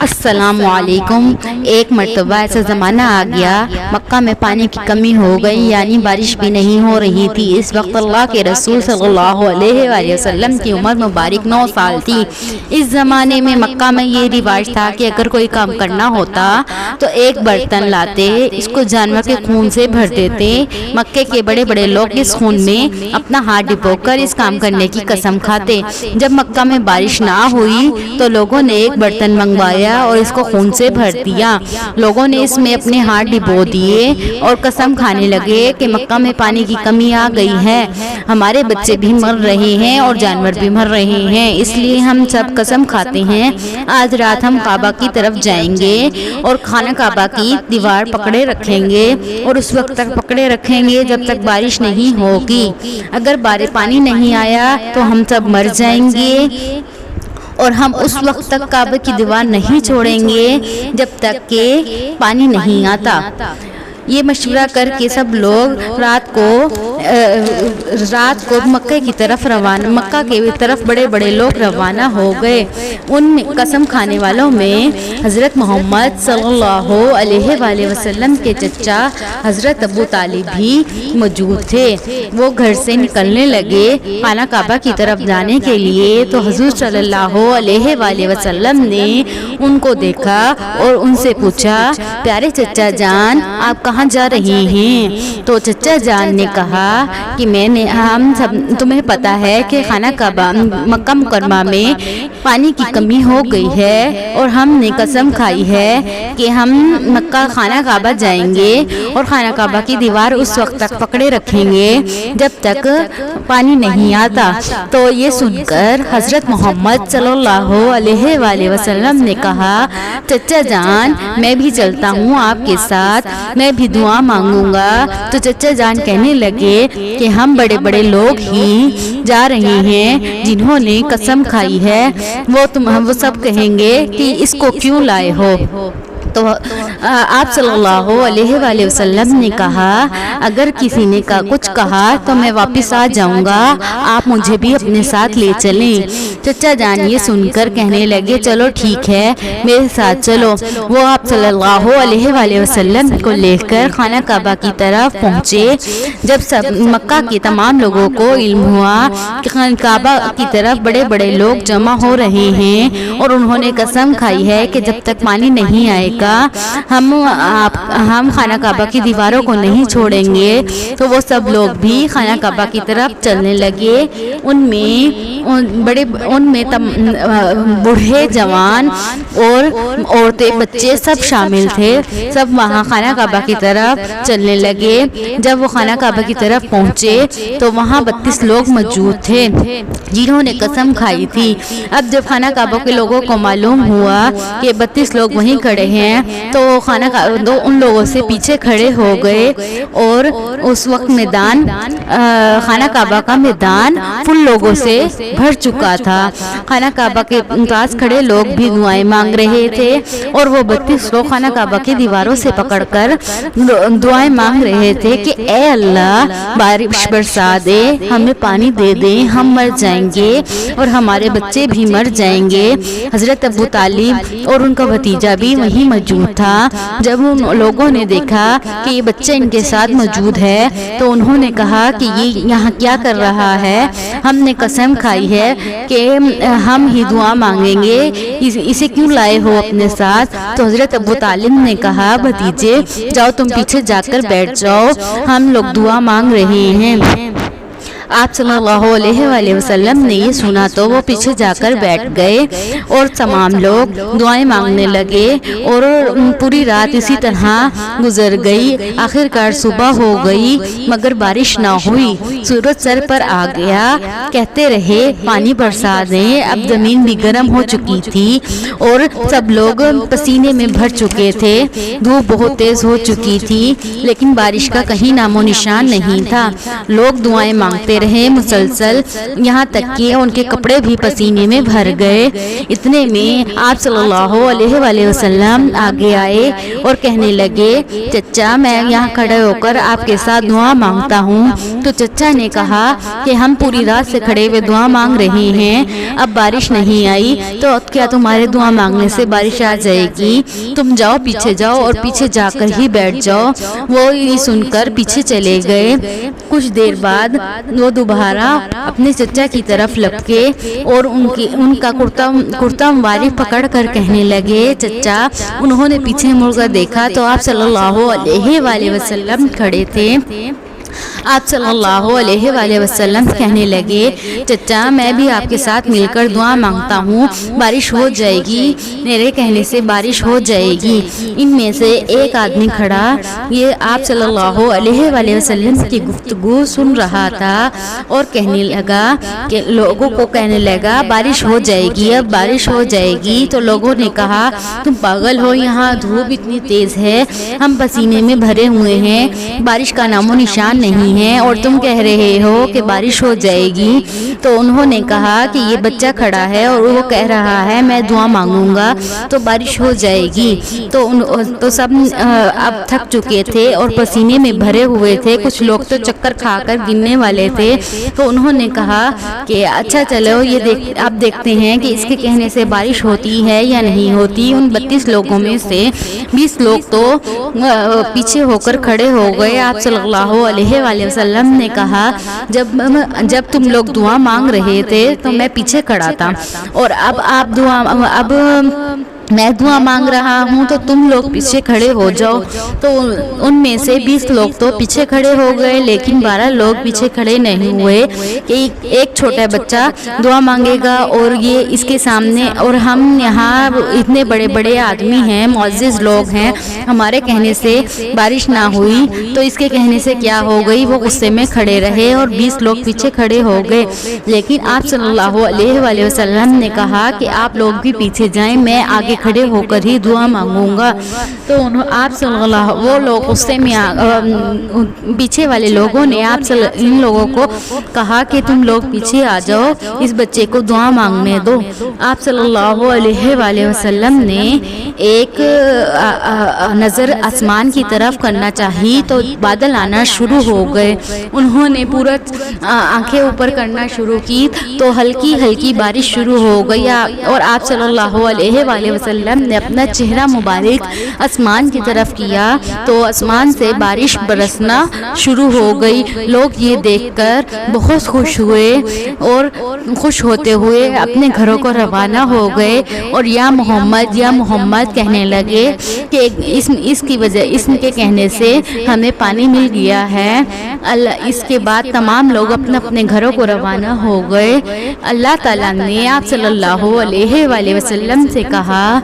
السلام علیکم۔ ایک مرتبہ ایسا زمانہ آ گیا، مکہ میں پانی کی کمی ہو گئی، یعنی بارش بھی نہیں ہو رہی تھی۔ اس وقت اللہ کے رسول صلی اللہ علیہ وآلہ وسلم کی عمر مبارک 9 سال تھی۔ اس زمانے میں مکہ میں یہ رواج تھا کہ اگر کوئی کام کرنا ہوتا تو ایک برتن لاتے، اس کو جانور کے خون سے بھر دیتے۔ مکے کے بڑے بڑے لوگ اس خون میں اپنا ہاتھ ڈبو کر اس کام کرنے کی قسم کھاتے۔ جب مکہ میں بارش نہ ہوئی تو لوگوں نے ایک برتن منگوایا اور اس کو خون سے بھر دیا۔ لوگوں نے اس میں اپنے ہاتھ ڈبو دیے اور قسم کھانے لگے کہ مکہ میں پانی کی کمی آ گئی ہے، ہمارے بچے بھی مر رہے ہیں اور جانور بھی مر رہے ہیں، اس لیے ہم سب قسم کھاتے ہیں آج رات ہم کعبہ کی طرف جائیں گے اور خانہ کعبہ کی دیوار پکڑے رکھیں گے اور اس وقت تک پکڑے رکھیں گے جب تک بارش نہیں ہوگی۔ اگر پانی نہیں آیا تو ہم سب مر جائیں گے اور ہم اس وقت تک کعبہ کی دیوار نہیں چھوڑیں گے جب تک کہ پانی نہیں آتا۔ یہ مشورہ کر کے سب لوگ رات کو مکہ کی طرف بڑے بڑے لوگ روانہ ہو گئے۔ ان میں قسم کھانے والوں میں حضرت محمد صلی اللہ علیہ وآلہ وسلم کے چچا حضرت ابو طالب بھی موجود تھے۔ وہ گھر سے نکلنے لگے خانہ کعبہ کی طرف جانے کے لیے تو حضور صلی اللہ علیہ وآلہ وسلم نے ان کو دیکھا اور ان سے پوچھا، پیارے چچا جان آپ کہاں جا رہی ہیں؟ تو چچا جان نے کہا کہ تمہیں پتا ہے کہ خانہ کعبہ مکہ مکرمہ میں پانی کی کمی ہو گئی ہے اور ہم نے قسم کھائی ہے کہ ہم مکہ خانہ کعبہ جائیں گے اور خانہ کعبہ کی دیوار اس وقت تک پکڑے رکھیں گے جب تک پانی نہیں آتا۔ تو یہ سن کر حضرت محمد صلی اللہ علیہ وآلہ وسلم نے کہا، چچا جان میں بھی چلتا ہوں آپ کے ساتھ، میں بھی دعا مانگوں گا۔ تو چچا جان کہنے لگے کہ ہم بڑے بڑے لوگ ہی جا رہے ہیں جنہوں نے قسم کھائی ہے، وہ سب کہیں گے کہ اس کو کیوں لائے ہو؟ تو آپ صلی اللہ علیہ وآلہ وسلم نے کہا، اگر کسی نے کچھ کہا تو میں واپس آ جاؤں گا، آپ مجھے بھی اپنے ساتھ لے چلیں۔ چچا جان یہ سن کر کہنے لگے، چلو ٹھیک ہے میرے ساتھ چلو۔ وہ آپ صلی اللہ علیہ وآلہ وسلم کو لے کر خانہ کعبہ کی طرف پہنچے۔ جب سب مکہ کے تمام لوگوں کو علم ہوا کہ خانہ کعبہ کی طرف بڑے بڑے لوگ جمع ہو رہے ہیں اور انہوں نے قسم کھائی ہے کہ جب تک پانی نہیں آئے گا ہم خانہ کعبہ کی دیواروں کو نہیں چھوڑیں گے، تو وہ سب لوگ بھی خانہ کعبہ کی طرف چلنے لگے۔ ان میں بوڑھے جوان اور عورتیں بچے سب شامل تھے، سب وہاں خانہ کعبہ کی طرف چلنے لگے۔ جب وہ خانہ کعبہ کی طرف پہنچے تو وہاں 32 لوگ موجود تھے جنہوں نے قسم کھائی تھی۔ اب جب خانہ کعبہ کے لوگوں کو معلوم ہوا کہ 32 لوگ وہیں کھڑے ہیں تو ان لوگوں سے پیچھے کھڑے ہو گئے اور اس وقت خانہ کعبہ کا میدان فل لوگوں سے بھر چکا تھا۔ خانہ کعبہ کے پاس کھڑے لوگ بھی دعائیں مانگ رہے تھے اور وہ 32 لوگ خانہ کعبہ کی دیواروں سے پکڑ کر دعائیں مانگ رہے تھے کہ اے اللہ بارش برسا دے، ہمیں پانی دے دے، ہم مر جائیں گے اور ہمارے بچے بھی مر جائیں گے۔ حضرت ابو طالب اور ان کا بھتیجا بھی وہیں موجود تھا۔ جب ان لوگوں نے دیکھا کہ یہ بچہ ان کے ساتھ موجود ہے تو انہوں نے کہا کہ یہ یہاں کیا کر رہا ہے؟ ہم نے قسم کھائی ہے کہ ہم ہی دعا مانگیں گے، اسے کیوں لائے ہو اپنے ساتھ؟ تو حضرت ابو طالب نے کہا، بھتیجے جاؤ تم پیچھے جا کر بیٹھ جاؤ، ہم لوگ دعا مانگ رہے ہیں۔ آپ صلی اللہ علیہ وآلہ وسلم نے یہ سنا تو وہ پیچھے جا کر بیٹھ گئے اور تمام لوگ دعائیں مانگنے لگے اور پوری رات اسی طرح گزر گئی۔ آخرکار صبح ہو گئی مگر بارش نہ ہوئی، سورج سر پر آ گیا، کہتے رہے پانی برسا دیں۔ اب زمین بھی گرم ہو چکی تھی اور سب لوگ پسینے میں بھر چکے تھے، دھوپ بہت تیز ہو چکی تھی لیکن بارش کا کہیں نام و نشان نہیں تھا۔ لوگ دعائیں مانگتے رہے مسلسل، یہاں تک کہ ان کے کپڑے بھی پسینے میں بھر گئے۔ اتنے میں آپ صلی اللہ علیہ وآلہ وسلم آگے آئے اور کہنے لگے چچا میں یہاں کھڑے ہو کر آپ کے ساتھ دعا مانگتا ہوں۔ تو چچا نے کہا کہ ہم پوری رات سے کھڑے ہوئے دعا مانگ رہے ہیں، اب بارش نہیں آئی تو کیا تمہارے دعا مانگنے سے بارش آ جائے گی؟ تم جاؤ پیچھے جاؤ اور پیچھے جا کر ہی بیٹھ جاؤ۔ وہ یہ سن کر پیچھے چلے گئے۔ کچھ دیر بعد وہ دوبارہ اپنے چچا کی طرف لپکے اور ان کا کرتا مبارک پکڑ کر کہنے لگے چچا۔ انہوں نے پیچھے مڑ کر دیکھا تو آپ صلی اللہ علیہ وآلہ وسلم کھڑے تھے۔ آپ صلی اللہ علیہ وآلہ وسلم کہنے لگے چچا میں بھی آپ کے ساتھ مل کر دعا مانگتا ہوں، بارش ہو جائے گی، میرے کہنے سے بارش ہو جائے گی۔ ان میں سے ایک آدمی کھڑا یہ آپ صلی اللہ علیہ وآلہ وسلم کی گفتگو سن رہا تھا اور کہنے لگا کہ لوگوں کو کہنے لگا بارش ہو جائے گی، اب بارش ہو جائے گی۔ تو لوگوں نے کہا تم پاگل ہو، یہاں دھوپ اتنی تیز ہے، ہم پسینے میں بھرے ہوئے ہیں، بارش کا نام و نشان نہیں ہے اور تم کہہ رہے ہو کہ بارش ہو جائے گی۔ تو انہوں نے کہا کہ یہ بچہ کھڑا ہے اور وہ کہہ رہا ہے میں دعا مانگوں گا تو بارش ہو جائے گی۔ تو سب اب تھک چکے تھے اور پسینے میں بھرے ہوئے تھے، کچھ لوگ تو چکر کھا کر گرنے والے تھے۔ تو انہوں نے کہا کہ اچھا چلو یہ اب دیکھتے ہیں کہ اس کے کہنے سے بارش ہوتی ہے یا نہیں ہوتی۔ ان 32 لوگوں میں سے 20 لوگ تو پیچھے ہو کر کھڑے ہو گئے۔ آپ صلی اللہ علیہ وآلہ وسلم نے کہا جب تم لوگ دعا مانگ رہے تھے تو میں پیچھے کھڑا تھا اور اب میں دعا مانگ رہا ہوں تو تم لوگ پیچھے کھڑے ہو جاؤ۔ تو ان میں سے 20 لوگ تو پیچھے کھڑے ہو گئے لیکن 12 لوگ پیچھے کھڑے نہیں ہوئے کہ ایک چھوٹا بچہ دعا مانگے گا اور یہ اس کے سامنے، اور ہم یہاں اتنے بڑے بڑے آدمی ہیں، معزز لوگ ہیں، ہمارے کہنے سے بارش نہ ہوئی تو اس کے کہنے سے کیا ہو گئی؟ وہ غصے میں کھڑے رہے اور 20 لوگ پیچھے کھڑے ہو گئے۔ لیکن آپ صلی اللہ علیہ وآلہ وسلم نے کہا کہ آپ لوگ بھی پیچھے جائیں، میں آگے کھڑے ہو کر ہی دعا مانگوں گا۔ تو آپ صلی اللہ وہ لوگ غصے میں پیچھے والے لوگوں نے ان لوگوں کو کہا کہ تم لوگ پیچھے آ جاؤ، اس بچے کو دعا مانگنے دو۔ آپ صلی اللہ علیہ وآلہ وسلم نے ایک نظر آسمان کی طرف کرنا چاہی تو بادل آنا شروع ہو گئے۔ انہوں نے پورا آنکھیں اوپر کرنا شروع کی تو ہلکی ہلکی بارش شروع ہو گئی اور آپ صلی اللہ علیہ وآلہ وسلم نے اپنا چہرہ مبارک آسمان کی طرف کیا تو آسمان سے بارش برسنا شروع ہو گئی۔ لوگ یہ دیکھ کر بہت خوش ہوئے اور خوش ہوتے ہوئے اپنے گھروں کو روانہ ہو گئے اور یا محمد کہنے لگے کہ اس کی وجہ اس کے کہنے سے ہمیں پانی مل گیا ہے۔ اس کے بعد تمام لوگ اپنے اپنے گھروں کو روانہ ہو گئے۔ اللہ تعالیٰ نے آپ صلی اللہ علیہ وآلہ وسلم سے کہا